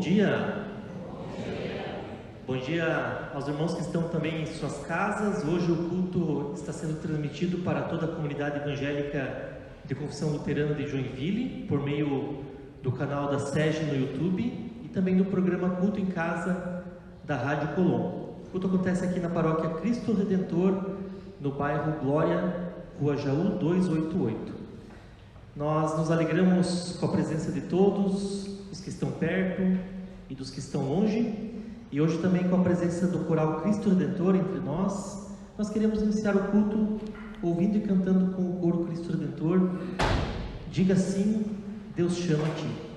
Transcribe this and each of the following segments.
dia! Bom dia aos irmãos que estão também em suas casas. Hoje o culto está sendo transmitido para toda a comunidade evangélica de Confissão Luterana de Joinville, por meio do canal da SEG no YouTube e também no programa Culto em Casa da Rádio Colom. O culto acontece aqui na paróquia Cristo Redentor, no bairro Glória, Rua Jaú 288. Nós nos alegramos com a presença de todos os que estão perto e dos que estão longe, e hoje também com a presença do coral Cristo Redentor entre nós. Nós queremos iniciar o culto ouvindo e cantando com o coro Cristo Redentor. Diga sim, Deus chama a ti.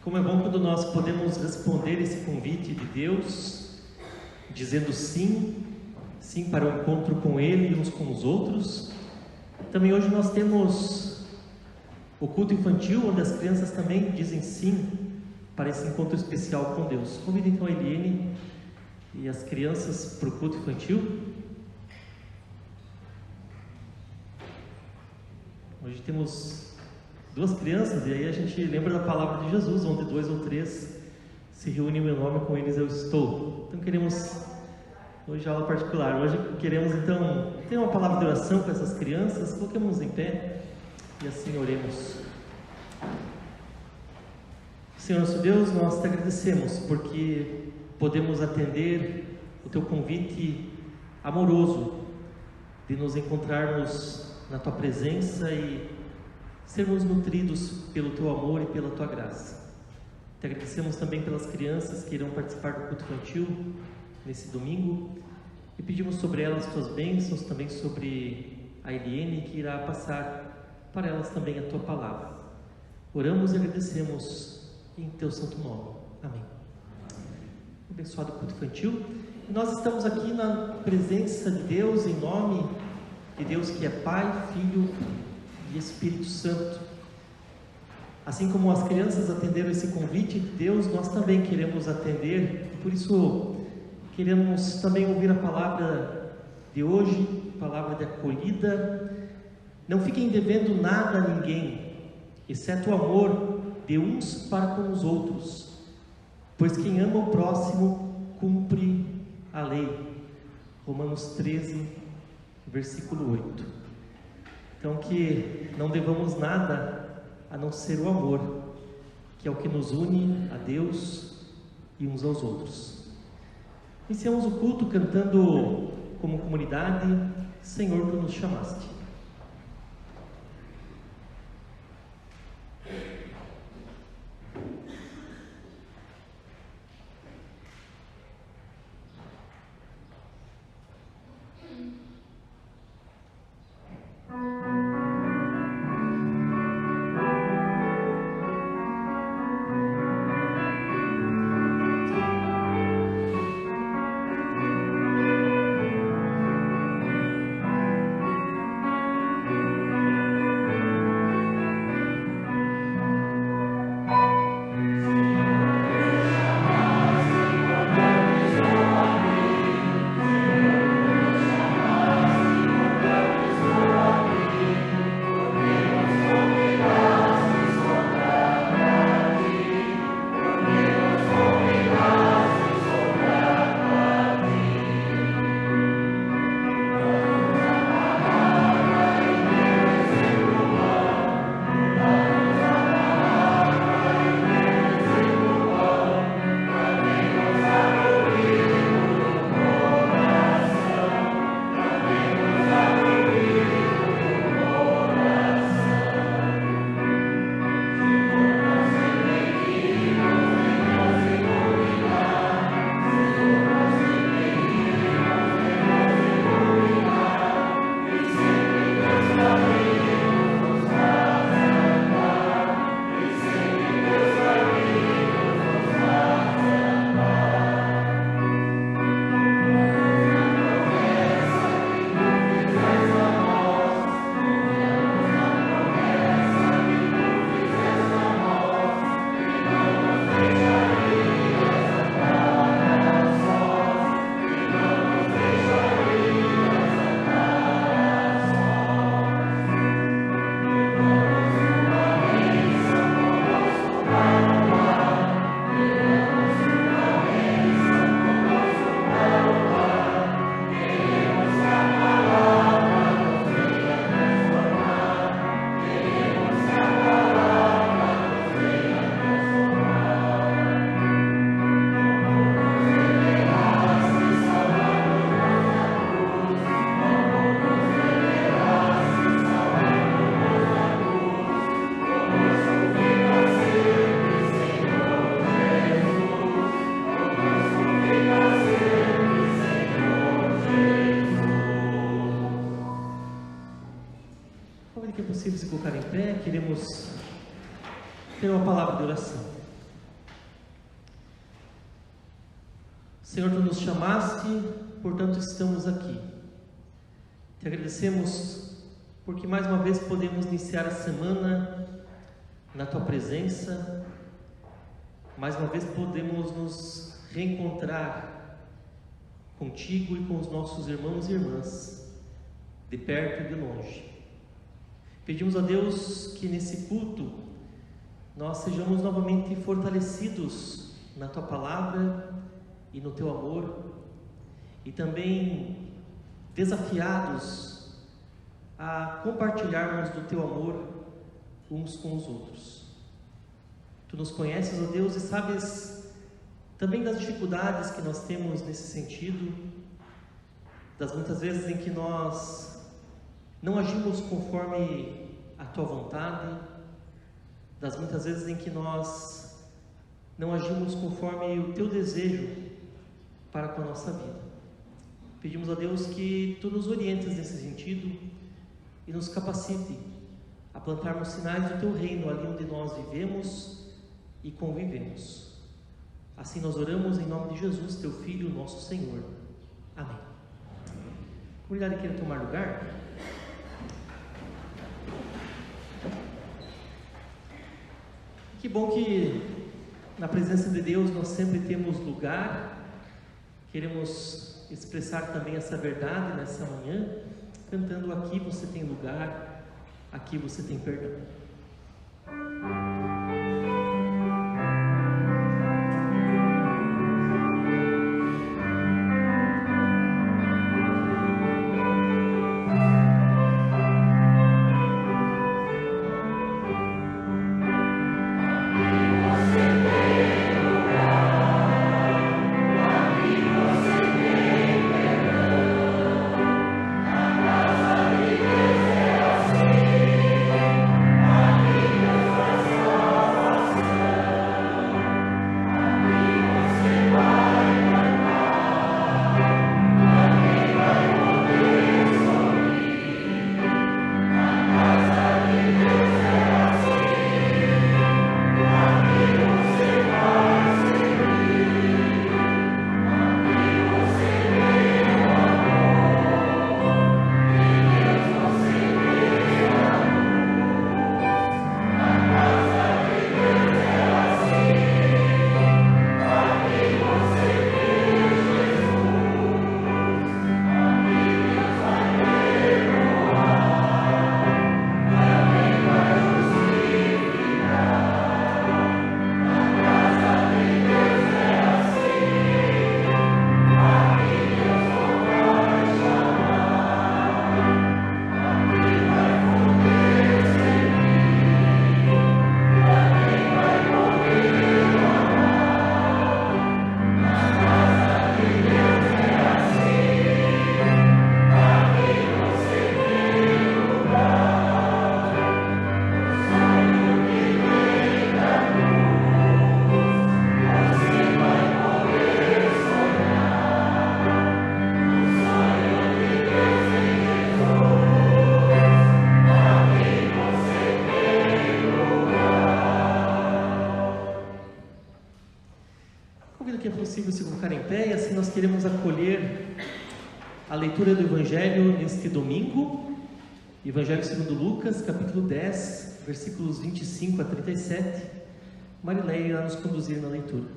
Como é bom quando nós podemos responder esse convite de Deus, dizendo sim, sim para o encontro com Ele e uns com os outros. Também hoje nós temos o culto infantil, onde as crianças também dizem sim para esse encontro especial com Deus. Convido então a Eliane e as crianças para o culto infantil. Hoje temos duas crianças, e aí a gente lembra da palavra de Jesus, onde 2 ou 3 se reúnem em meu nome, com eles eu estou. Então queremos Hoje aula particular. Hoje queremos então ter uma palavra de oração com essas crianças. Coloquemos em pé e assim oremos. Senhor nosso Deus, nós te agradecemos porque podemos atender o teu convite amoroso de nos encontrarmos na tua presença e sermos nutridos pelo teu amor e pela tua graça. Te agradecemos também pelas crianças que irão participar do culto infantil nesse domingo e pedimos sobre elas tuas bênçãos, também sobre a Eliane que irá passar para elas também a tua palavra. Oramos e agradecemos em teu santo nome. Amém. Abençoado culto infantil. E nós estamos aqui na presença de Deus, em nome de Deus que é Pai, Filho e Espírito Santo. Assim como as crianças atenderam esse convite de Deus, nós também queremos atender. Por isso queremos também ouvir a palavra de hoje, palavra de acolhida. Não fiquem devendo nada a ninguém, exceto o amor de uns para com os outros, pois quem ama o próximo cumpre a lei. Romanos 13, versículo 8. Então que não devamos nada a não ser o amor, que é o que nos une a Deus e uns aos outros. Iniciamos o culto cantando como comunidade, Senhor, tu nos chamaste. Se colocar em pé, queremos ter uma palavra de oração. Senhor, tu nos chamaste, portanto estamos aqui. Te agradecemos porque mais uma vez podemos iniciar a semana na tua presença. Mais uma vez podemos nos reencontrar contigo e com os nossos irmãos e irmãs, de perto e de longe. Pedimos a Deus que nesse culto nós sejamos novamente fortalecidos na tua palavra e no teu amor, e também desafiados a compartilharmos do Teu amor uns com os outros. Tu nos conheces, ó Deus, e sabes também das dificuldades que nós temos nesse sentido, das muitas vezes em que nós não agimos conforme a Tua vontade, das muitas vezes em que nós não agimos conforme o Teu desejo para com a nossa vida. Pedimos a Deus que Tu nos orientes nesse sentido e nos capacite a plantarmos sinais do Teu reino ali onde nós vivemos e convivemos. Assim nós oramos em nome de Jesus, Teu Filho, nosso Senhor. Amém. A comunidade queira tomar lugar? Que bom que na presença de Deus nós sempre temos lugar. Queremos expressar também essa verdade nessa manhã, cantando: aqui você tem lugar, aqui você tem perdão. Queremos acolher a leitura do Evangelho neste domingo, Evangelho segundo Lucas, capítulo 10, versículos 25 a 37. Marileia irá nos conduzir na leitura.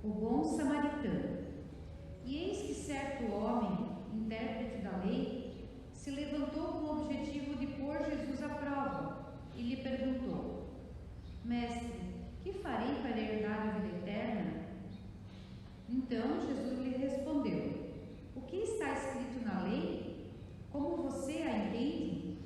O bom samaritano. E eis que certo homem, intérprete da lei, se levantou com o objetivo de pôr Jesus à prova e lhe perguntou: Mestre, que farei para herdar a vida eterna? Então Jesus lhe respondeu: O que está escrito na lei? Como você a entende?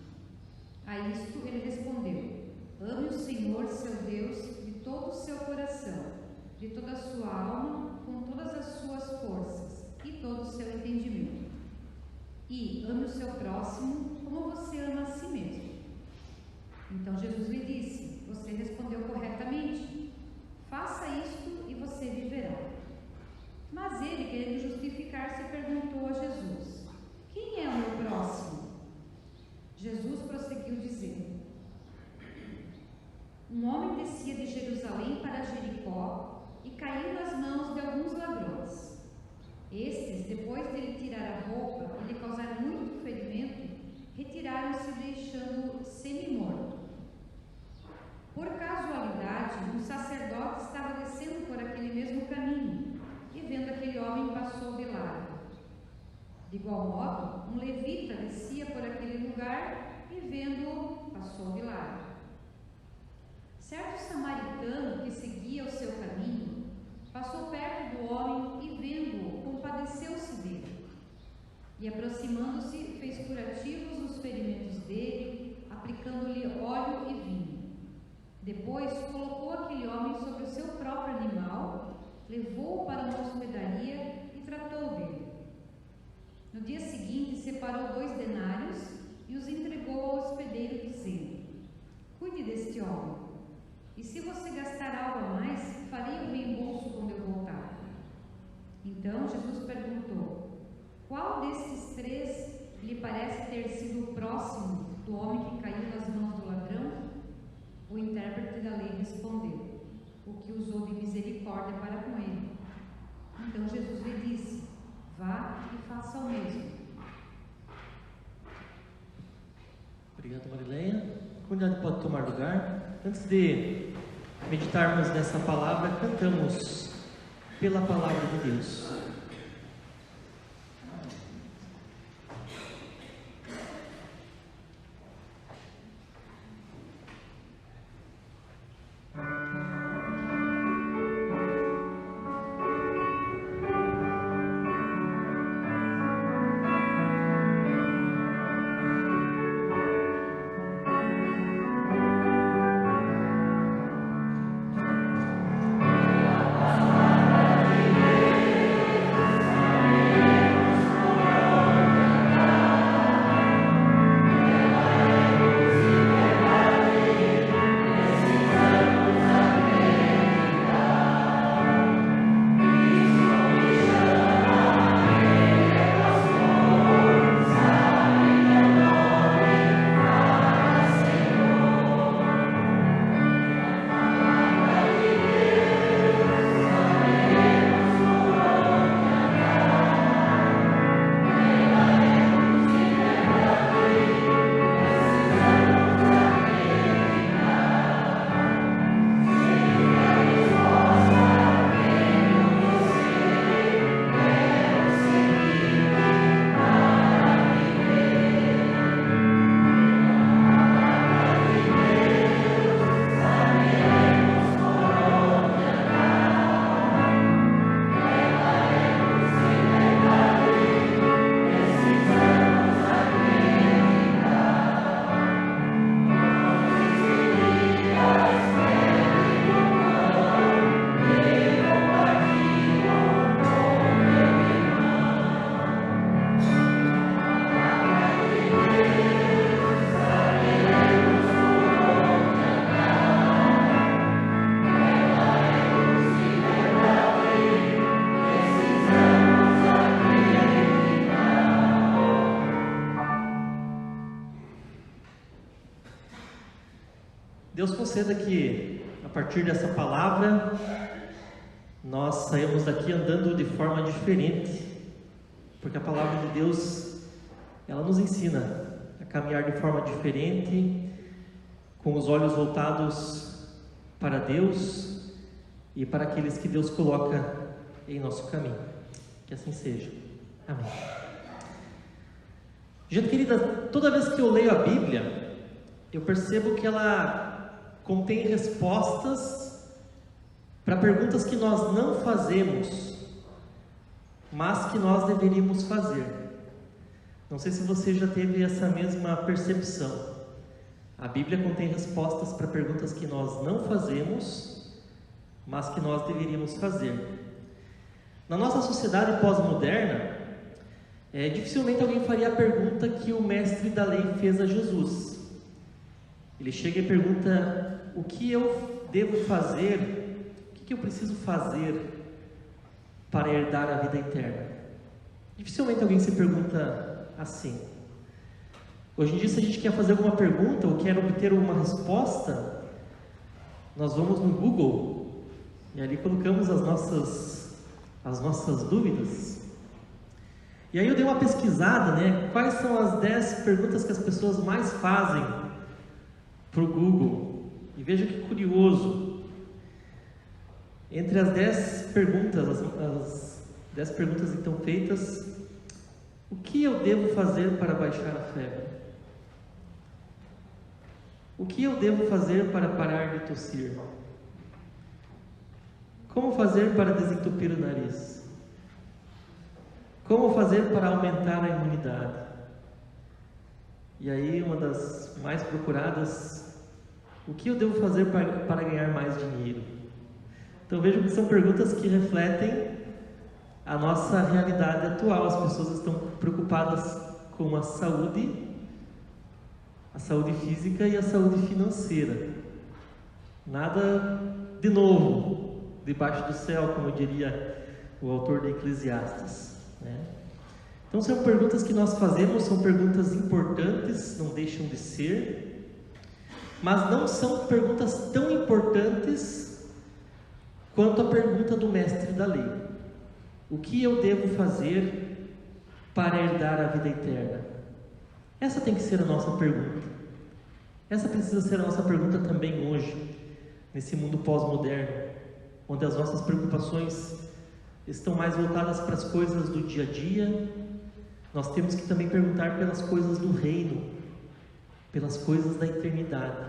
A isto ele respondeu: Ame o Senhor seu Deus de todo o seu coração, de toda a sua alma, com todas as suas forças e todo o seu entendimento. E ame o seu próximo como você ama a si mesmo. Então Jesus lhe disse: Você respondeu corretamente. Faça isto e você viverá. Mas ele, querendo justificar-se, perguntou a Jesus: Quem é o meu próximo? Jesus prosseguiu dizendo: Um homem descia de Jerusalém para Jericó e caiu nas mãos de alguns ladrões. Estes, depois de lhe tirar a roupa e lhe causar muito ferimento, retiraram-se, deixando-o semi-morto. Por casualidade, um sacerdote estava descendo por aquele mesmo caminho e, vendo aquele homem, passou de largo. De igual modo, um levita descia por aquele lugar e, vendo-o, passou de largo. Certo samaritano que seguia o seu caminho passou perto do homem e, vendo-o, compadeceu-se dele. E, aproximando-se, fez curativos nos ferimentos dele, aplicando-lhe óleo e vinho. Depois, colocou aquele homem sobre o seu próprio animal, levou-o para uma hospedaria e tratou dele. No dia seguinte, separou 2 denários e os entregou ao hospedeiro, dizendo: cuide deste homem, e se você gastar algo a mais, farei o reembolso quando eu voltar. Então Jesus perguntou: qual destes 3 lhe parece ter sido o próximo do homem que caiu nas mãos do ladrão? O intérprete da lei respondeu: o que usou de misericórdia para com ele. Então Jesus lhe disse: vá e faça o mesmo. Obrigado, Marileia. A comunidade pode tomar lugar. Antes de meditarmos nessa palavra, cantamos pela palavra de Deus. Deus conceda que, a partir dessa palavra, nós saímos daqui andando de forma diferente, porque a palavra de Deus, ela nos ensina a caminhar de forma diferente, com os olhos voltados para Deus e para aqueles que Deus coloca em nosso caminho. Que assim seja. Amém. Gente querida, toda vez que eu leio a Bíblia, eu percebo que ela contém respostas para perguntas que nós não fazemos, mas que nós deveríamos fazer. Não sei se você já teve essa mesma percepção. A Bíblia contém respostas para perguntas que nós não fazemos, mas que nós deveríamos fazer. Na nossa sociedade pós-moderna, dificilmente alguém faria a pergunta que o mestre da lei fez a Jesus. Ele chega e pergunta: o que eu devo fazer? O que eu preciso fazer para herdar a vida eterna? Dificilmente alguém se pergunta assim. Hoje em dia, se a gente quer fazer alguma pergunta ou quer obter uma resposta, nós vamos no Google e ali colocamos as nossas dúvidas. E aí eu dei uma pesquisada, né? Quais são as 10 perguntas que as pessoas mais fazem para o Google? E veja que curioso. Entre as 10 perguntas, as 10 perguntas então feitas, o que eu devo fazer para baixar a febre? O que eu devo fazer para parar de tossir? Como fazer para desentupir o nariz? Como fazer para aumentar a imunidade? E aí, uma das mais procuradas: o que eu devo fazer para ganhar mais dinheiro? Então vejam que são perguntas que refletem a nossa realidade atual. As pessoas estão preocupadas com a saúde física e a saúde financeira. Nada de novo debaixo do céu, como diria o autor de Eclesiastes, né? Então são perguntas que nós fazemos, são perguntas importantes, não deixam de ser, mas não são perguntas tão importantes quanto a pergunta do mestre da lei: o que eu devo fazer para herdar a vida eterna? Essa tem que ser a nossa pergunta. Essa precisa ser a nossa pergunta também hoje, nesse mundo pós-moderno, onde as nossas preocupações estão mais voltadas para as coisas do dia a dia. Nós temos que também perguntar pelas coisas do reino, pelas coisas da eternidade.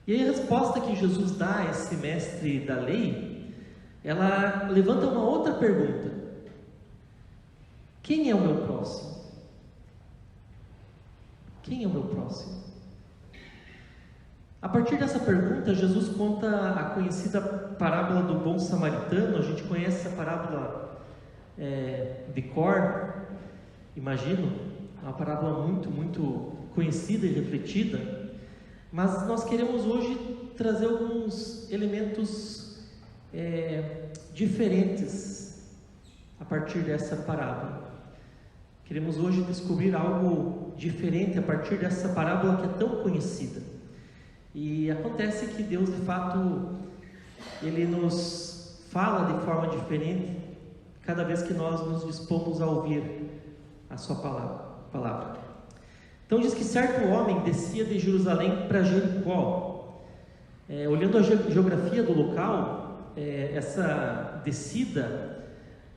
E aí a resposta que Jesus dá a esse mestre da lei, ela levanta uma outra pergunta: quem é o meu próximo? Quem é o meu próximo? A partir dessa pergunta, Jesus conta a conhecida parábola do bom samaritano. A gente conhece essa parábola de cor, imagino, uma parábola muito, muito conhecida e refletida, mas nós queremos hoje trazer alguns elementos diferentes a partir dessa parábola. Queremos hoje descobrir algo diferente a partir dessa parábola que é tão conhecida. E acontece que Deus, de fato, Ele nos fala de forma diferente cada vez que nós nos dispomos a ouvir a sua palavra. Então diz que certo homem descia de Jerusalém para Jericó. Olhando a geografia do local, essa descida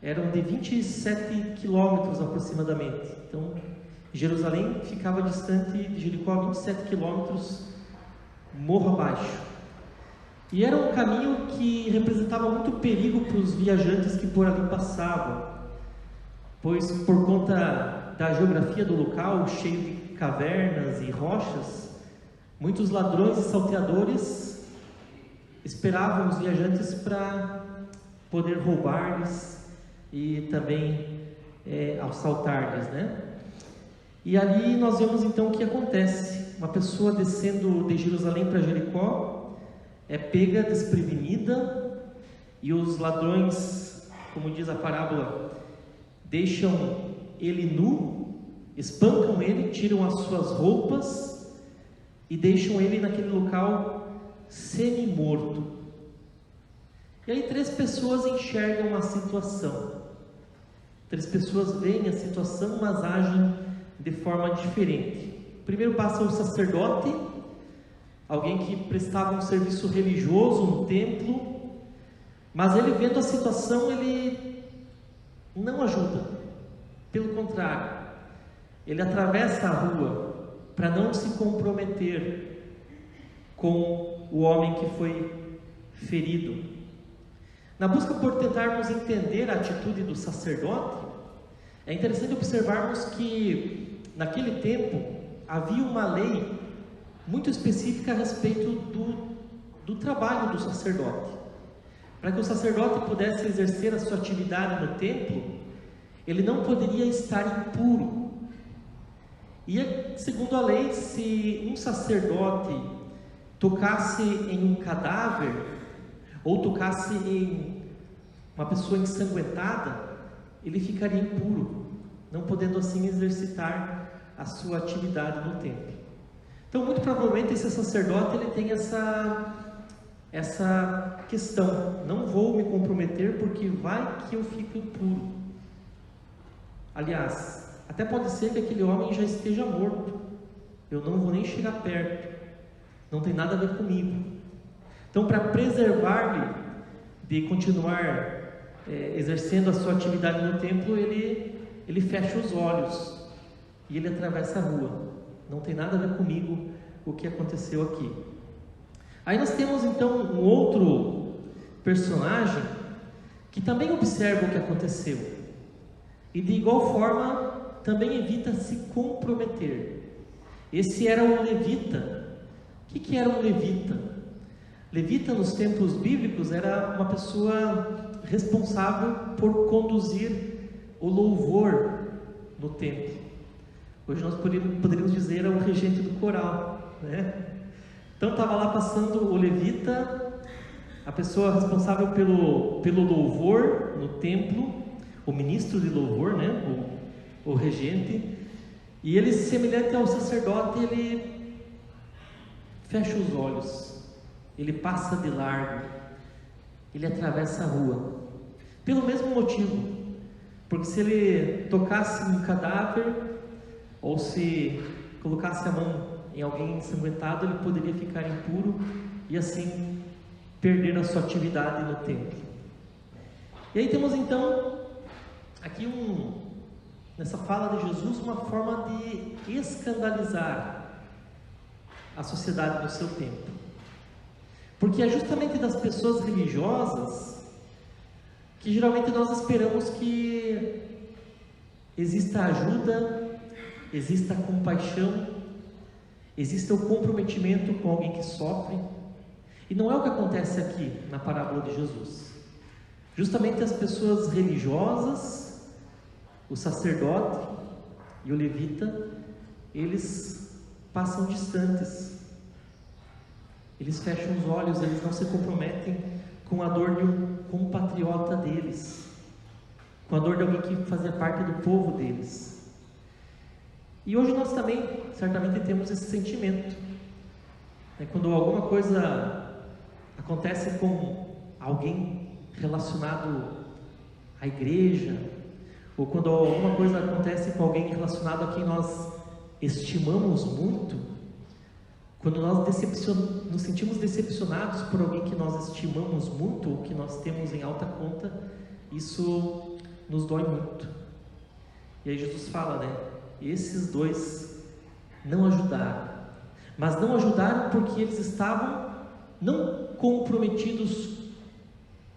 eram de 27 quilômetros aproximadamente. Então Jerusalém ficava distante de Jericó a 27 quilômetros morro abaixo. E era um caminho que representava muito perigo para os viajantes que por ali passavam, pois por conta da geografia do local, cheio de cavernas e rochas, muitos ladrões e salteadores esperavam os viajantes para poder roubar-lhes e também assaltar-lhes, né? E ali nós vemos então o que acontece. Uma pessoa descendo de Jerusalém para Jericó é pega desprevenida, e os ladrões, como diz a parábola, deixam ele nu, espancam ele, tiram as suas roupas e deixam ele naquele local semi-morto. E aí 3 pessoas enxergam a situação. 3 pessoas veem a situação, mas agem de forma diferente. Primeiro passa o sacerdote, alguém que prestava um serviço religioso no templo, mas ele, vendo a situação, ele não ajuda. Pelo contrário, ele atravessa a rua para não se comprometer com o homem que foi ferido. Na busca por tentarmos entender a atitude do sacerdote, é interessante observarmos que naquele tempo havia uma lei muito específica a respeito do trabalho do sacerdote. Para que o sacerdote pudesse exercer a sua atividade no templo, ele não poderia estar impuro. E segundo a lei, se um sacerdote tocasse em um cadáver ou tocasse em uma pessoa ensanguentada, ele ficaria impuro, não podendo assim exercitar a sua atividade no templo. Então, muito provavelmente esse sacerdote ele tem essa questão: não vou me comprometer porque vai que eu fico impuro. Aliás, até pode ser que aquele homem já esteja morto, eu não vou nem chegar perto, não tem nada a ver comigo. Então, para preservar-lhe de continuar exercendo a sua atividade no templo, ele fecha os olhos e ele atravessa a rua. Não tem nada a ver comigo, o que aconteceu aqui. Aí nós temos então um outro personagem que também observa o que aconteceu e de igual forma também evita se comprometer. Esse era o levita. O que era um levita? Levita nos tempos bíblicos era uma pessoa responsável por conduzir o louvor no templo. Hoje nós poderíamos dizer era o regente do coral, né? Então estava lá passando o levita, a pessoa responsável pelo louvor no templo, o ministro de louvor, né? O regente, e ele, semelhante ao sacerdote, ele fecha os olhos, ele passa de largo, ele atravessa a rua, pelo mesmo motivo, porque se ele tocasse um cadáver, ou se colocasse a mão em alguém ensanguentado, ele poderia ficar impuro e assim perder a sua atividade no templo. E aí temos então aqui nessa fala de Jesus uma forma de escandalizar a sociedade do seu tempo, porque é justamente das pessoas religiosas que geralmente nós esperamos que exista ajuda, exista compaixão, exista o comprometimento com alguém que sofre. E não é o que acontece aqui na parábola de Jesus. Justamente as pessoas religiosas, o sacerdote e o levita, eles passam distantes, eles fecham os olhos, eles não se comprometem com a dor de um compatriota deles, com a dor de alguém que fazia parte do povo deles. E hoje nós também, certamente, temos esse sentimento, né? Quando alguma coisa acontece com alguém relacionado à igreja, ou quando alguma coisa acontece com alguém relacionado a quem nós estimamos muito, quando nós nos sentimos decepcionados por alguém que nós estimamos muito, ou que nós temos em alta conta, isso nos dói muito. E aí Jesus fala, né? Esses dois não ajudaram, mas não ajudaram porque eles estavam não comprometidos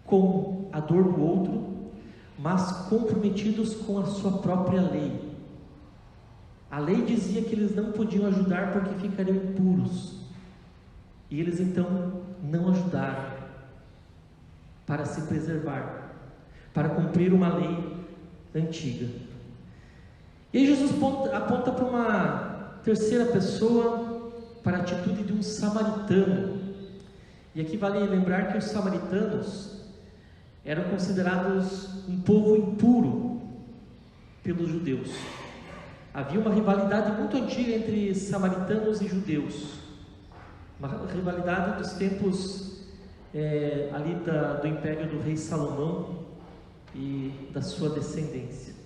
com a dor do outro, mas comprometidos com a sua própria lei. A lei dizia que eles não podiam ajudar porque ficariam impuros, e eles então não ajudaram para se preservar, para cumprir uma lei antiga. E aí Jesus aponta para uma terceira pessoa, para a atitude de um samaritano. E aqui vale lembrar que os samaritanos eram considerados um povo impuro pelos judeus. Havia uma rivalidade muito antiga entre samaritanos e judeus, uma rivalidade dos tempos ali do império do rei Salomão e da sua descendência.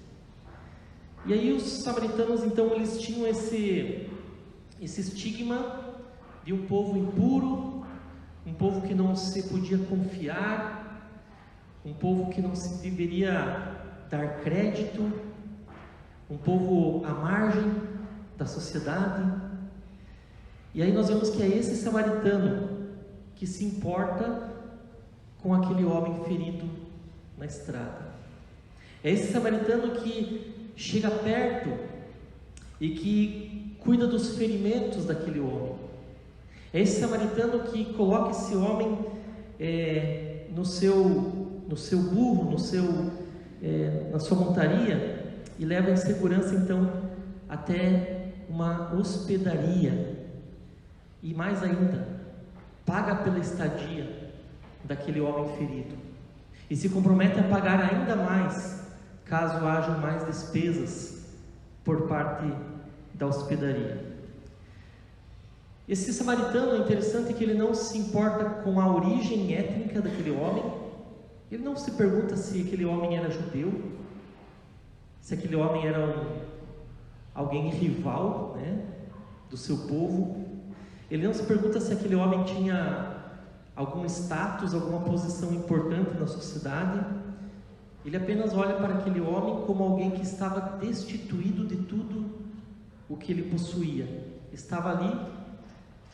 E aí os samaritanos então eles tinham esse estigma de um povo impuro, um povo que não se podia confiar, um povo que não se deveria dar crédito, um povo à margem da sociedade. E aí nós vemos que é esse samaritano que se importa com aquele homem ferido na estrada. É esse samaritano que chega perto e que cuida dos ferimentos daquele homem. É esse samaritano que coloca esse homem no seu burro, na sua montaria, e leva em segurança então até uma hospedaria, e mais ainda, paga pela estadia daquele homem ferido, e se compromete a pagar ainda mais caso hajam mais despesas por parte da hospedaria. Esse samaritano, é interessante que ele não se importa com a origem étnica daquele homem. Ele não se pergunta se aquele homem era judeu, se aquele homem era alguém rival, né, do seu povo. Ele não se pergunta se aquele homem tinha algum status, alguma posição importante na sociedade. Ele apenas olha para aquele homem como alguém que estava destituído de tudo o que ele possuía. Estava ali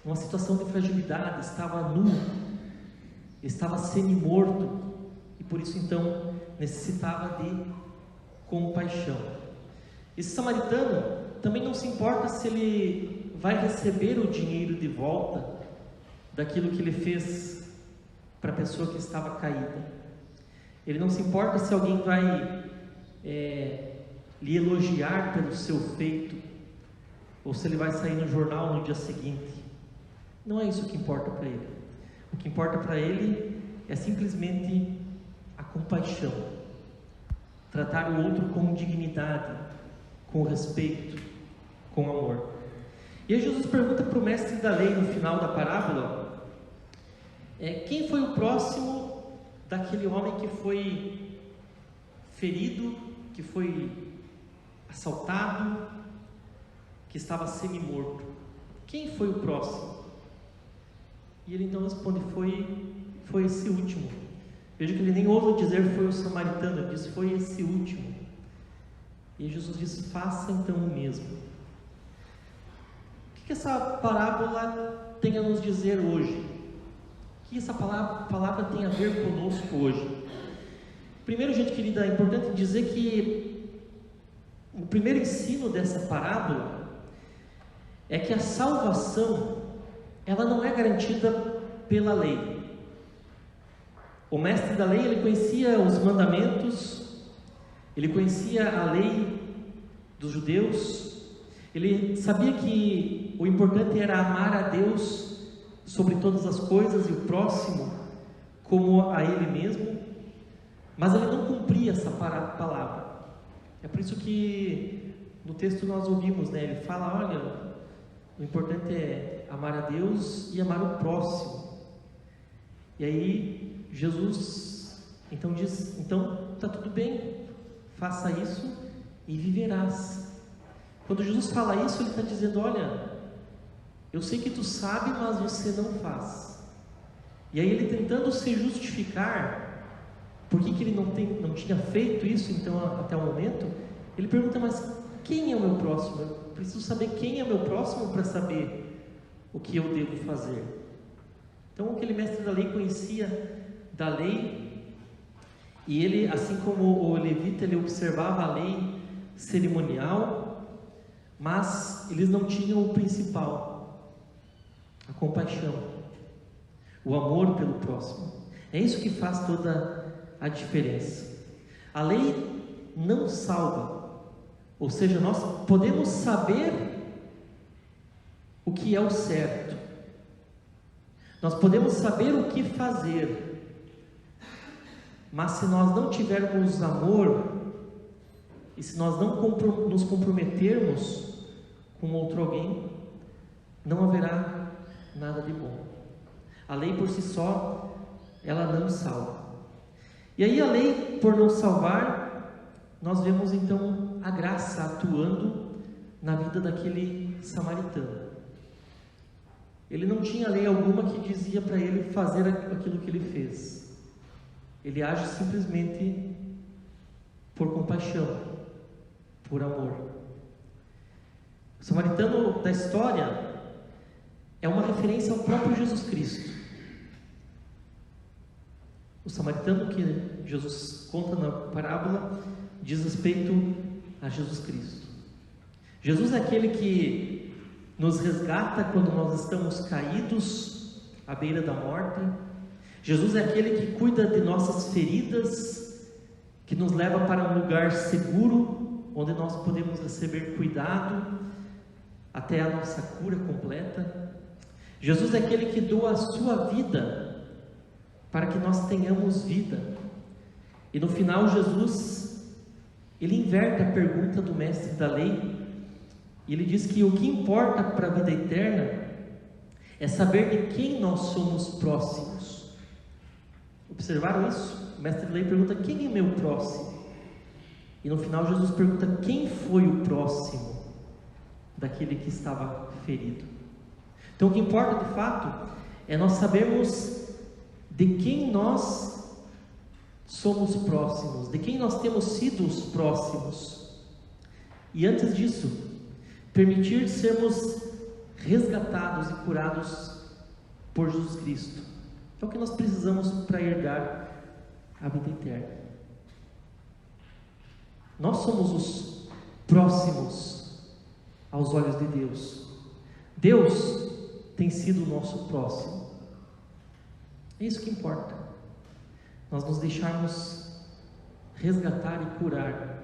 numa situação de fragilidade, estava nu, estava semi-morto, e por isso então necessitava de compaixão. Esse samaritano também não se importa se ele vai receber o dinheiro de volta daquilo que ele fez para a pessoa que estava caída. Ele não se importa se alguém vai lhe elogiar pelo seu feito, ou se ele vai sair no jornal no dia seguinte. Não é isso que importa para ele. O que importa para ele é simplesmente a compaixão, tratar o outro com dignidade, com respeito, com amor. E aí Jesus pergunta para o mestre da lei no final da parábola, quem foi o próximo daquele homem que foi ferido, que foi assaltado, que estava semi-morto? Quem foi o próximo? E ele então responde, foi esse último. Veja que ele nem ouve dizer foi o samaritano, ele diz foi esse último. E Jesus disse, faça então o mesmo. O que essa parábola tem a nos dizer hoje? O que essa palavra tem a ver conosco hoje? Primeiro, gente querida, é importante dizer que o primeiro ensino dessa parábola é que a salvação, ela não é garantida pela lei. O mestre da lei, ele conhecia os mandamentos, ele conhecia a lei dos judeus, ele sabia que o importante era amar a Deus sobre todas as coisas e o próximo como a ele mesmo, mas ele não cumpria essa palavra. É por isso que no texto nós ouvimos, ele fala, olha, o importante é amar a Deus e amar o próximo. E aí Jesus então diz, então está tudo bem, faça isso e viverás. Quando Jesus fala isso, ele está dizendo, olha, eu sei que tu sabe, mas você não faz. E aí ele tentando se justificar, por que ele não tinha feito isso então até o momento, ele pergunta, mas quem é o meu próximo? Eu preciso saber quem é o meu próximo para saber o que eu devo fazer. Então aquele mestre da lei conhecia da lei, e ele, assim como o levita, ele observava a lei cerimonial, mas eles não tinham o principal, a compaixão, o amor pelo próximo. É isso que faz toda a diferença. A lei não salva, ou seja, nós podemos saber o que é o certo, nós podemos saber o que fazer, mas se nós não tivermos amor, e se nós não nos comprometermos com outro alguém, não haverá nada de bom. A lei por si só, ela não salva. E aí a lei, por não salvar, nós vemos então a graça atuando na vida daquele samaritano. Ele não tinha lei alguma que dizia para ele fazer aquilo que ele fez. Ele age simplesmente por compaixão, por amor. O samaritano da história é uma referência ao próprio Jesus Cristo. O samaritano que Jesus conta na parábola diz respeito a Jesus Cristo. Jesus é aquele que nos resgata quando nós estamos caídos à beira da morte. Jesus é aquele que cuida de nossas feridas, que nos leva para um lugar seguro, onde nós podemos receber cuidado até a nossa cura completa. Jesus é aquele que doa a sua vida para que nós tenhamos vida. E no final Jesus, ele inverte a pergunta do mestre da lei, e ele diz que o que importa para a vida eterna é saber de quem nós somos próximos. Observaram isso? O mestre da lei pergunta, quem é meu próximo? E no final Jesus pergunta, quem foi o próximo daquele que estava ferido? Então o que importa de fato é nós sabermos de quem nós somos próximos, de quem nós temos sido os próximos. E antes disso, permitir sermos resgatados e curados por Jesus Cristo. É o que nós precisamos para herdar a vida eterna. Nós somos os próximos aos olhos de Deus. Deus tem sido o nosso próximo. É isso que importa. Nós nos deixarmos resgatar e curar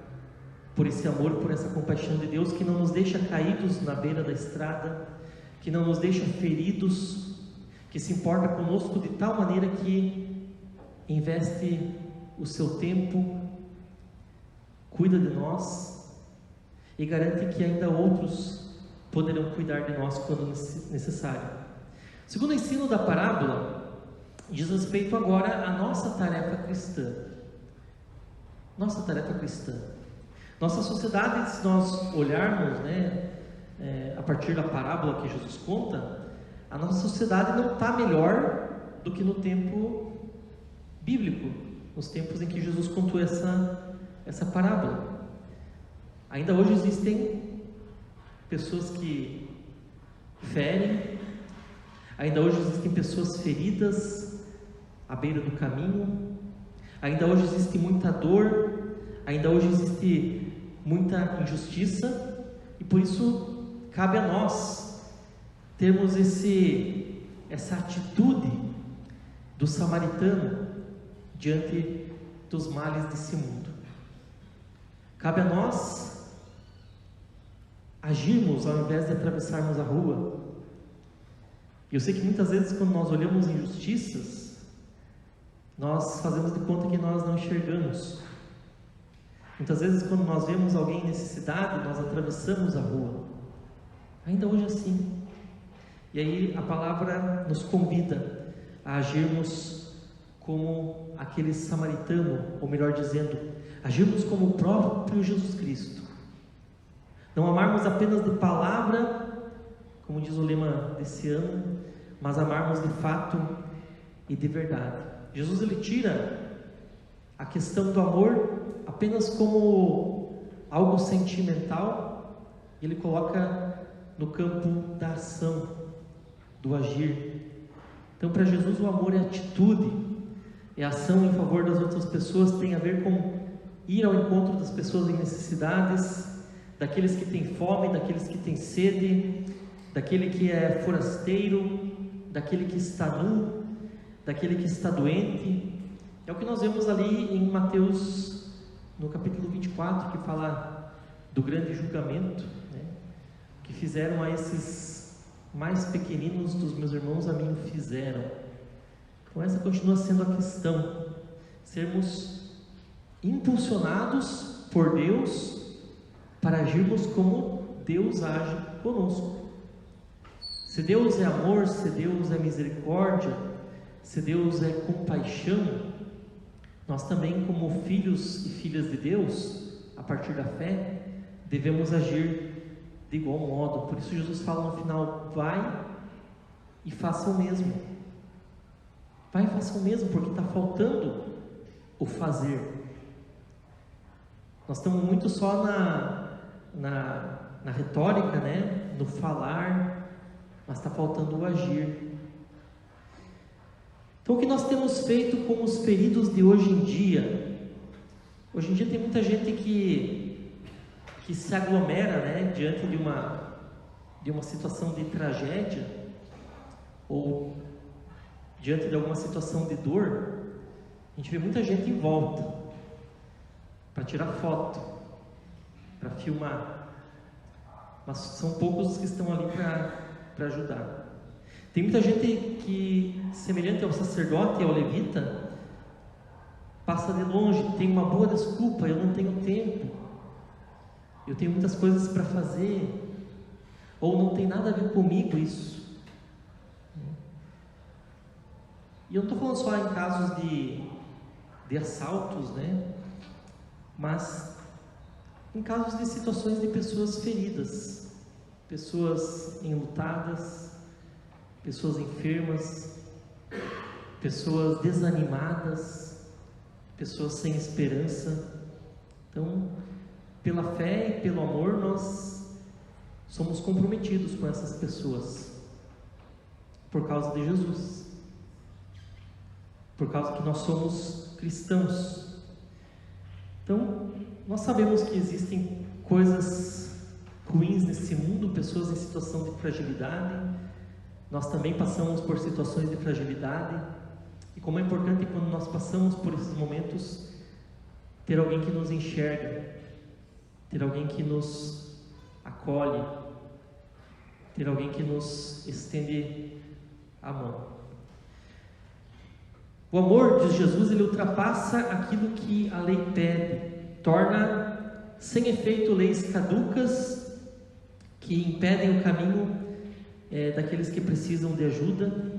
por esse amor, por essa compaixão de Deus, que não nos deixa caídos na beira da estrada, que não nos deixa feridos, que se importa conosco de tal maneira que investe o seu tempo, cuida de nós e garante que ainda outros poderão cuidar de nós quando necessário. Segundo o ensino da parábola, diz respeito agora à nossa tarefa cristã. Nossa tarefa cristã. Nossa sociedade, se nós olharmos, a partir da parábola que Jesus conta, a nossa sociedade não está melhor do que no tempo bíblico, nos tempos em que Jesus contou essa parábola. Ainda hoje existem pessoas que ferem, ainda hoje existem pessoas feridas à beira do caminho, ainda hoje existe muita dor, ainda hoje existe muita injustiça, e por isso cabe a nós termos essa atitude do samaritano diante dos males desse mundo. Cabe a nós agirmos ao invés de atravessarmos a rua. E eu sei que muitas vezes, quando nós olhamos injustiças, nós fazemos de conta que nós não enxergamos. Muitas vezes, quando nós vemos alguém em necessidade, nós atravessamos a rua. Ainda hoje é assim. E aí a palavra nos convida a agirmos como aquele samaritano, ou melhor dizendo, agirmos como o próprio Jesus Cristo. Não amarmos apenas de palavra, como diz o lema desse ano, mas amarmos de fato e de verdade. Jesus, ele tira a questão do amor apenas como algo sentimental, e ele coloca no campo da ação, do agir. Então, para Jesus, o amor é atitude, é ação em favor das outras pessoas, tem a ver com ir ao encontro das pessoas em necessidades, daqueles que têm fome, daqueles que têm sede, daquele que é forasteiro, daquele que está nu, daquele que está doente. É o que nós vemos ali em Mateus, no capítulo 24, que fala do grande julgamento, que fizeram a esses mais pequeninos dos meus irmãos, a mim o fizeram. Então essa continua sendo a questão, sermos impulsionados por Deus para agirmos como Deus age conosco. Se Deus é amor, se Deus é misericórdia, se Deus é compaixão, nós também, como filhos e filhas de Deus, a partir da fé, devemos agir de igual modo. Por isso Jesus fala no final: vai e faça o mesmo. Vai e faça o mesmo, porque está faltando o fazer. Nós estamos muito só na retórica, no falar, mas está faltando o agir. Então, o que nós temos feito com os feridos de hoje em dia? Hoje em dia tem muita gente que se aglomera, diante de uma situação de tragédia, ou diante de alguma situação de dor. A gente vê muita gente em volta para tirar foto, para filmar, mas são poucos os que estão ali para ajudar. Tem muita gente que, semelhante ao sacerdote e ao levita, passa de longe, tem uma boa desculpa: eu não tenho tempo, eu tenho muitas coisas para fazer, ou não tem nada a ver comigo isso. E eu não estou falando só em casos de assaltos, mas em casos de situações de pessoas feridas, pessoas enlutadas, pessoas enfermas, pessoas desanimadas, pessoas sem esperança. Então, pela fé e pelo amor, nós somos comprometidos com essas pessoas por causa de Jesus, por causa que nós somos cristãos. Então, nós sabemos que existem coisas ruins nesse mundo, pessoas em situação de fragilidade. Nós também passamos por situações de fragilidade, e como é importante quando nós passamos por esses momentos, ter alguém que nos enxerga, ter alguém que nos acolhe, ter alguém que nos estende a mão. O amor de Jesus, ele ultrapassa aquilo que a lei pede, torna sem efeito leis caducas que impedem o caminho daqueles que precisam de ajuda,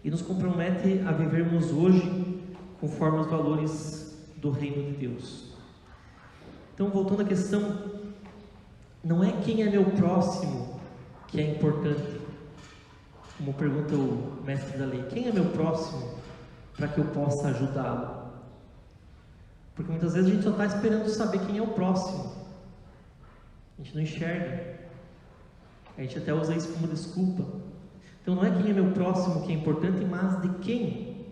e nos compromete a vivermos hoje conforme os valores do reino de Deus. Então, voltando à questão, não é quem é meu próximo que é importante, como pergunta o mestre da lei: quem é meu próximo para que eu possa ajudá-lo? Porque muitas vezes a gente só está esperando saber quem é o próximo, a gente não enxerga, a gente até usa isso como desculpa. Então não é quem é meu próximo que é importante, mas de quem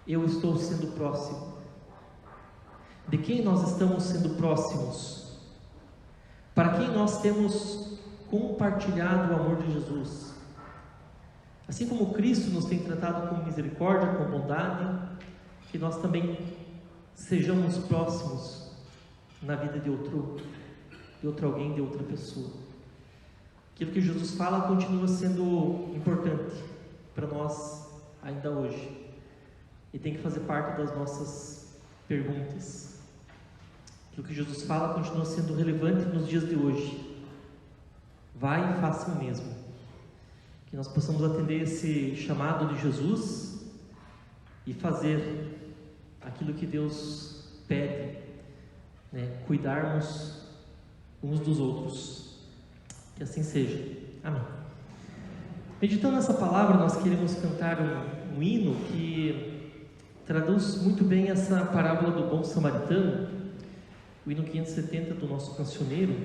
eu estou sendo próximo, de quem nós estamos sendo próximos, para quem nós temos compartilhado o amor de Jesus. Assim como Cristo nos tem tratado com misericórdia, com bondade, que nós também sejamos próximos na vida de outro alguém, de outra pessoa. Aquilo que Jesus fala continua sendo importante para nós ainda hoje, e tem que fazer parte das nossas perguntas. Aquilo que Jesus fala continua sendo relevante nos dias de hoje. Vai e faça o mesmo. Que nós possamos atender esse chamado de Jesus e fazer aquilo que Deus pede, cuidarmos uns dos outros. Que assim seja. Amém. Meditando nessa palavra, nós queremos cantar um hino que traduz muito bem essa parábola do bom samaritano, o hino 570 do nosso cancioneiro.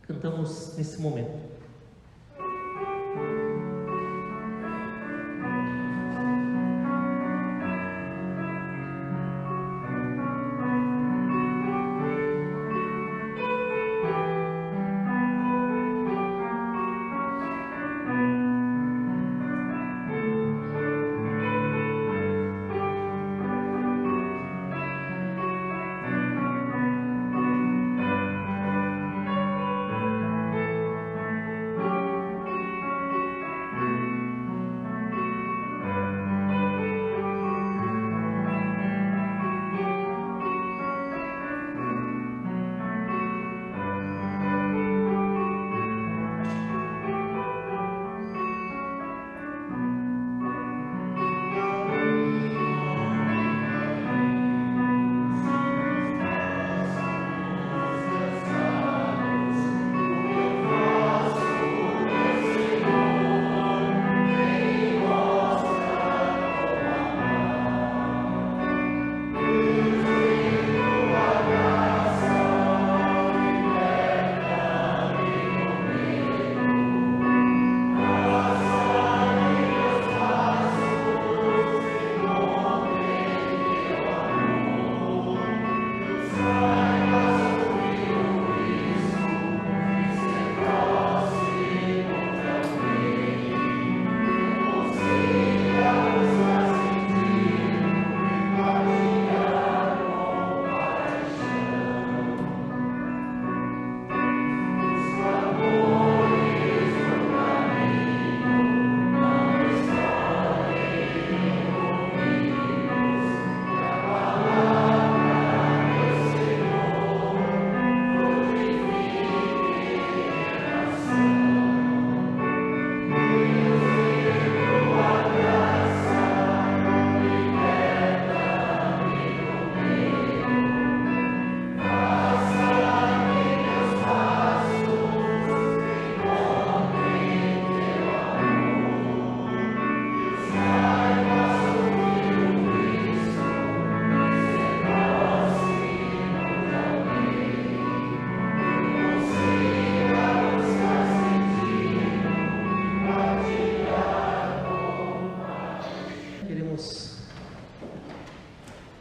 Cantamos nesse momento.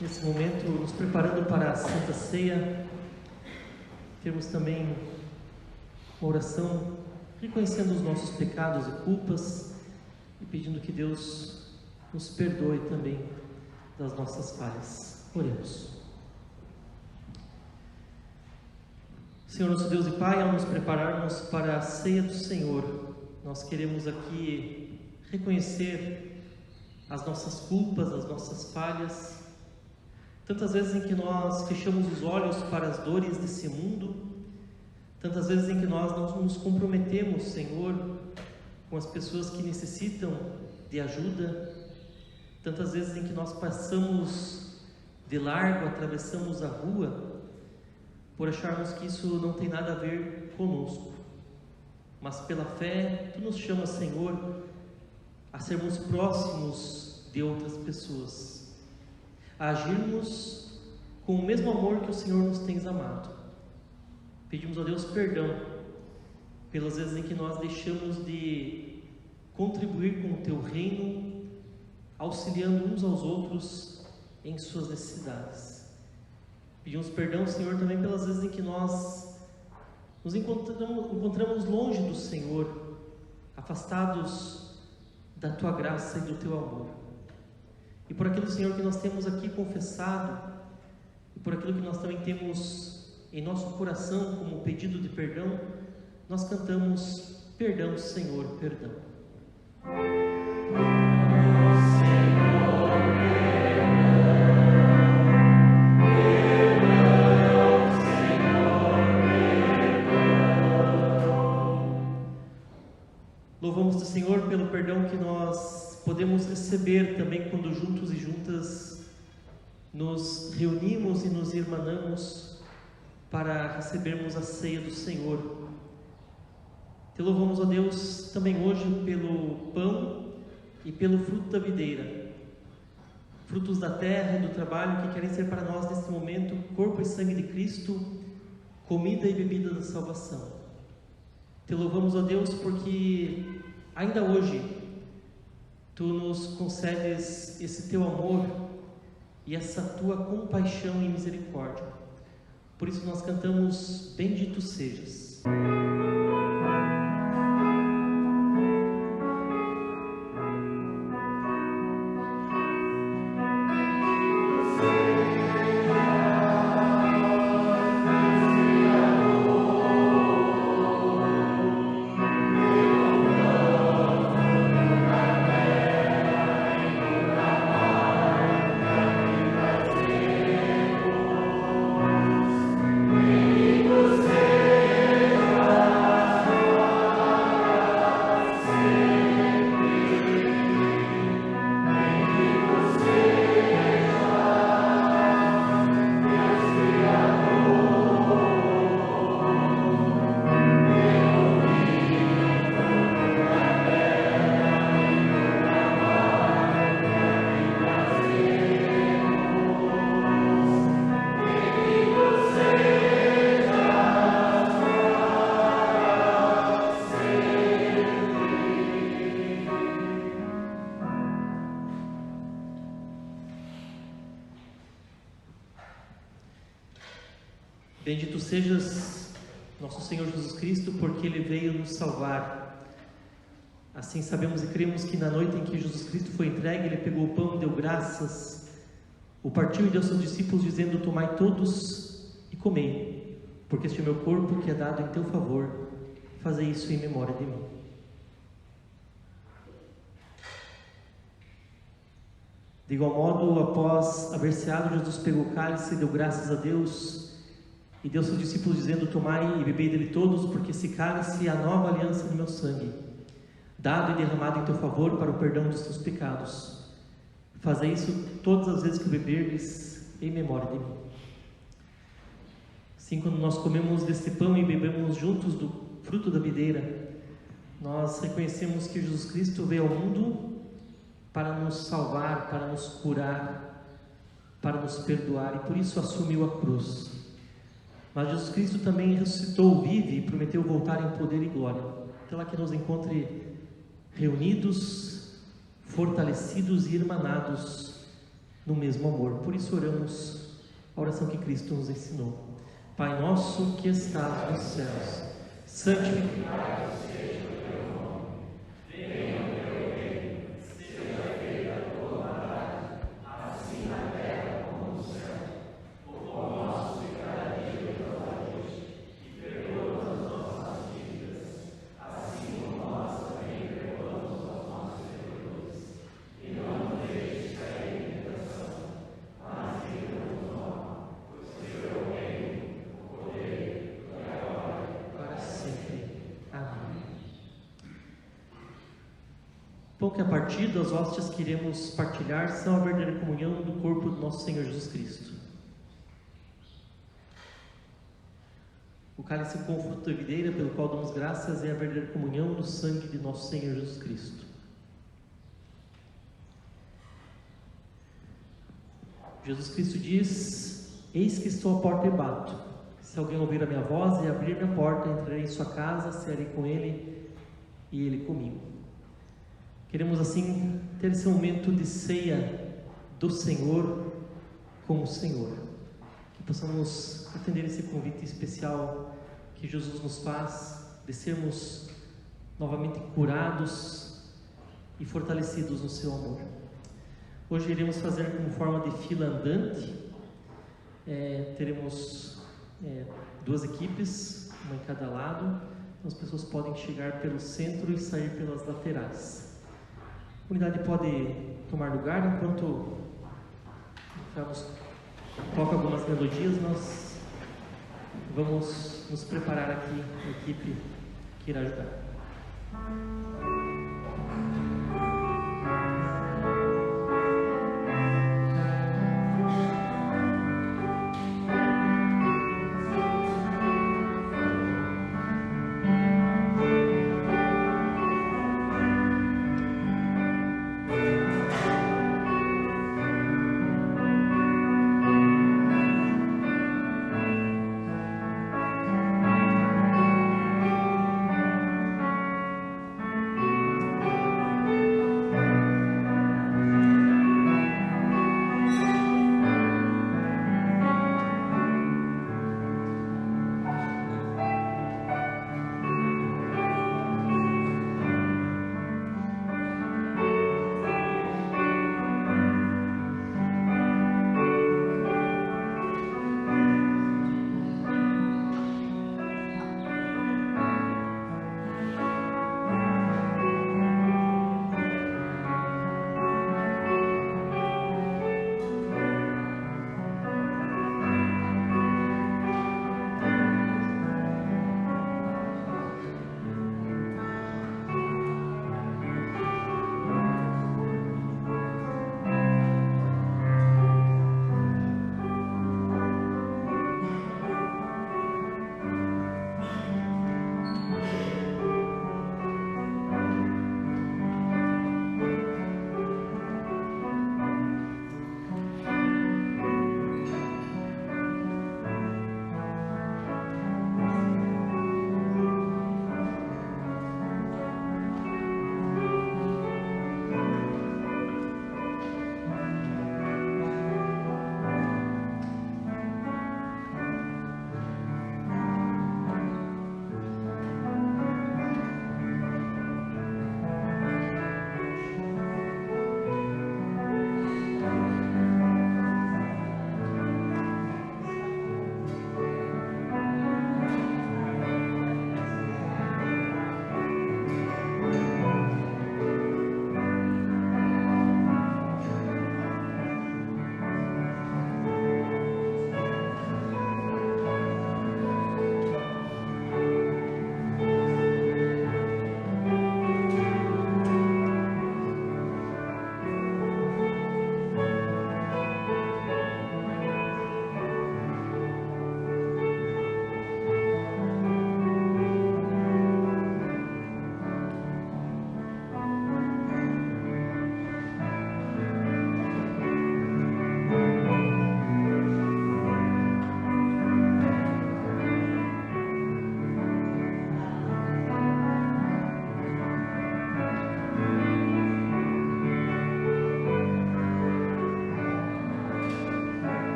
nesse momento, nos preparando para a Santa Ceia, temos também uma oração reconhecendo os nossos pecados e culpas e pedindo que Deus nos perdoe também das nossas falhas. Oremos. Senhor nosso Deus e Pai, ao nos prepararmos para a ceia do Senhor, nós queremos aqui reconhecer as nossas culpas, as nossas falhas, tantas vezes em que nós fechamos os olhos para as dores desse mundo, tantas vezes em que nós não nos comprometemos, Senhor, com as pessoas que necessitam de ajuda, tantas vezes em que nós passamos de largo, atravessamos a rua, por acharmos que isso não tem nada a ver conosco. Mas pela fé, Tu nos chamas, Senhor, a sermos próximos de outras pessoas, a agirmos com o mesmo amor que o Senhor nos tens amado. Pedimos a Deus perdão pelas vezes em que nós deixamos de contribuir com o Teu reino, auxiliando uns aos outros em suas necessidades. Pedimos perdão, Senhor, também pelas vezes em que nós nos encontramos longe do Senhor, afastados da Tua graça e do Teu amor. E por aquilo, Senhor, que nós temos aqui confessado, e por aquilo que nós também temos em nosso coração como pedido de perdão, nós cantamos: perdão, Senhor, perdão. Louvamos o Senhor pelo perdão que nós podemos receber também quando juntos e juntas nos reunimos e nos irmanamos para recebermos a ceia do Senhor. Te louvamos, ó Deus, também hoje pelo pão e pelo fruto da videira, frutos da terra e do trabalho que querem ser para nós neste momento corpo e sangue de Cristo, comida e bebida da salvação. Te louvamos, ó Deus, porque ainda hoje Tu nos concedes esse Teu amor e essa Tua compaixão e misericórdia. Por isso nós cantamos: bendito sejas. Bendito sejas, nosso Senhor Jesus Cristo, porque Ele veio nos salvar. Assim sabemos e cremos que na noite em que Jesus Cristo foi entregue, Ele pegou o pão, deu graças, o partiu e deu aos seus discípulos, dizendo: tomai todos e comei, porque este é o meu corpo que é dado em teu favor, fazei isso em memória de mim. De igual modo, após haver ceado, Jesus pegou o cálice e deu graças a Deus, e deu aos seus discípulos, dizendo: tomai e bebei dele todos, porque esse cálice é a nova aliança do meu sangue, dado e derramado em teu favor para o perdão dos teus pecados. Fazei isso todas as vezes que o beberdes, em memória de mim. Assim, quando nós comemos deste pão e bebemos juntos do fruto da videira, nós reconhecemos que Jesus Cristo veio ao mundo para nos salvar, para nos curar, para nos perdoar, e por isso assumiu a cruz. Mas Jesus Cristo também ressuscitou, vive e prometeu voltar em poder e glória. Até lá que nos encontre reunidos, fortalecidos e irmanados no mesmo amor. Por isso oramos a oração que Cristo nos ensinou. Pai nosso que estás nos céus, santificado seja o teu nome. Venha o teu reino, seja feita a tua vontade, assim na terra como no céu. O pão nosso de cada dia nos dá hoje, e perdoa as nossas dívidas, assim como nós também perdoamos aos nossos devedores. E não nos deixes cair em tentação, mas livra-nos do mal, pois teu é o reino, o poder e a glória para sempre. Amém. O pão que é partido, as hóstias que iremos partilhar, são a verdadeira comunhão do corpo do nosso Senhor Jesus Cristo. O cálice com o fruto da videira, pelo qual damos graças, é a verdadeira comunhão do sangue de nosso Senhor Jesus Cristo. Jesus Cristo diz: eis que estou à porta e bato. Se alguém ouvir a minha voz e abrir minha porta, entrarei em sua casa, cearei com ele e ele comigo. Queremos assim ter esse momento de ceia do Senhor com o Senhor. Que possamos atender esse convite especial que Jesus nos faz de sermos novamente curados e fortalecidos no seu amor. Hoje iremos fazer como forma de fila andante. Teremos duas equipes, uma em cada lado. Então as pessoas podem chegar pelo centro e sair pelas laterais. A unidade pode tomar lugar enquanto toca algumas melodias. Nós vamos nos preparar aqui, a equipe que irá ajudar.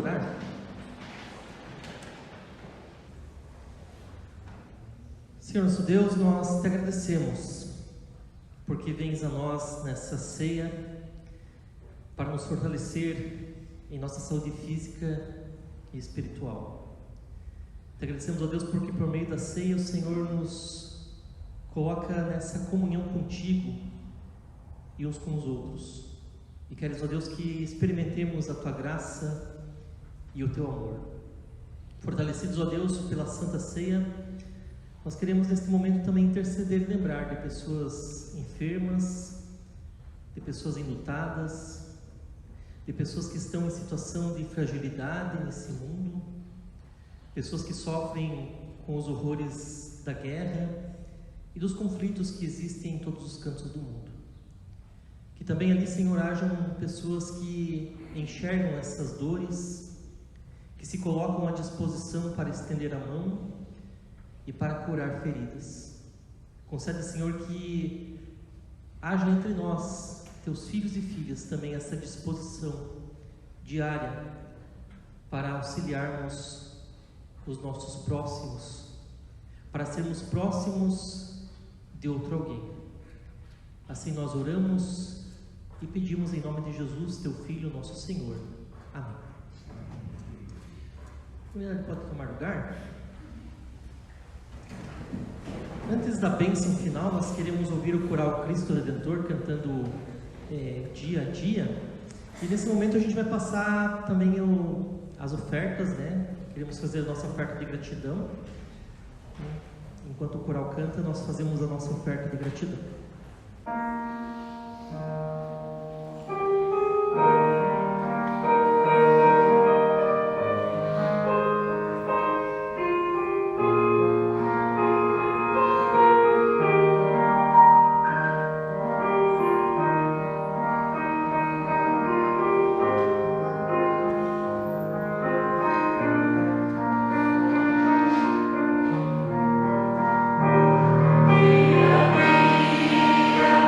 orar? Senhor nosso Deus, nós te agradecemos porque vens a nós nessa ceia para nos fortalecer em nossa saúde física e espiritual. Te agradecemos, ó Deus, porque por meio da ceia o Senhor nos coloca nessa comunhão contigo e uns com os outros. E queres, ó Deus, que experimentemos a tua graça e o teu amor. Fortalecidos, ó Deus, pela Santa Ceia, nós queremos neste momento também interceder e lembrar de pessoas enfermas, de pessoas enlutadas, de pessoas que estão em situação de fragilidade nesse mundo, pessoas que sofrem com os horrores da guerra e dos conflitos que existem em todos os cantos do mundo. Que também ali, Senhor, hajam pessoas que enxergam essas dores, que se colocam à disposição para estender a mão e para curar feridas. Concede, Senhor, que haja entre nós, teus filhos e filhas, também essa disposição diária para auxiliarmos os nossos próximos, para sermos próximos de outro alguém. Assim nós oramos e pedimos em nome de Jesus, teu Filho, nosso Senhor. Amém. A comunidade pode tomar lugar? Antes da bênção final, nós queremos ouvir o coral Cristo Redentor cantando Dia a Dia. E nesse momento a gente vai passar também as ofertas, né? Queremos fazer a nossa oferta de gratidão. Enquanto o coral canta, nós fazemos a nossa oferta de gratidão.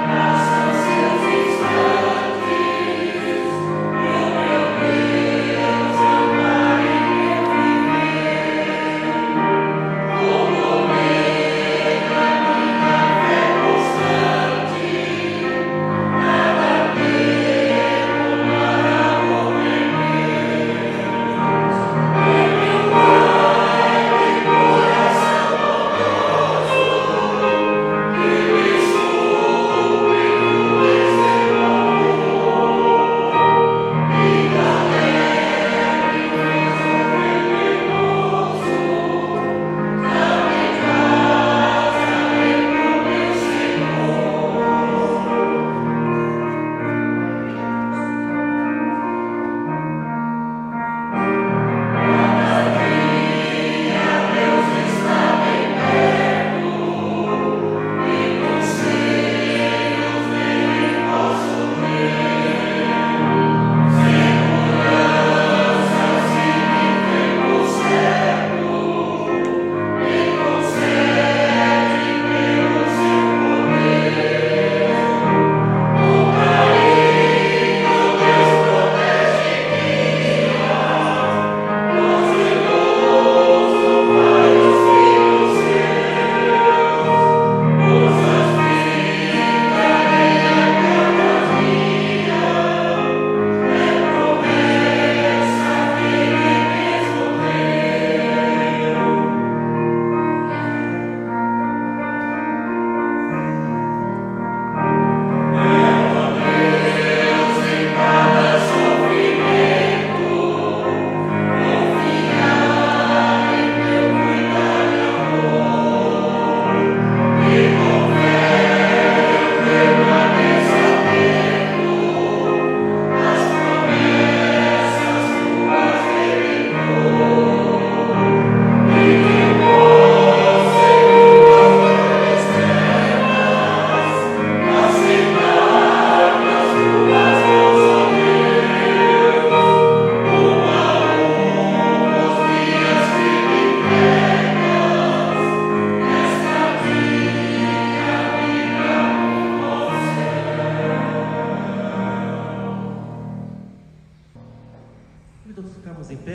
Graças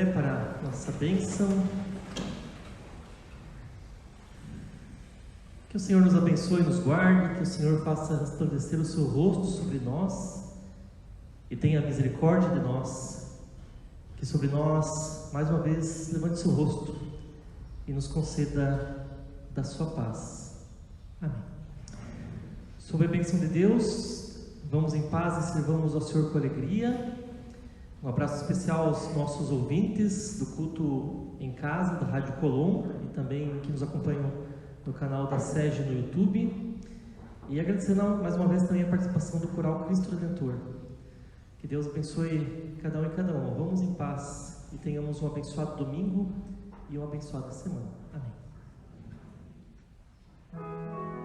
pé para a nossa bênção. Que o Senhor nos abençoe e nos guarde, que o Senhor faça resplandecer o seu rosto sobre nós e tenha misericórdia de nós, que sobre nós, mais uma vez, levante seu rosto e nos conceda da sua paz. Amém. Sob a bênção de Deus, vamos em paz e servamos ao Senhor com alegria. Um abraço especial aos nossos ouvintes do culto em casa, da Rádio Colom, e também que nos acompanham no canal da SEG no YouTube. E agradecendo mais uma vez também a participação do Coral Cristo Redentor. Que Deus abençoe cada um e cada uma. Vamos em paz e tenhamos um abençoado domingo e uma abençoada semana. Amém.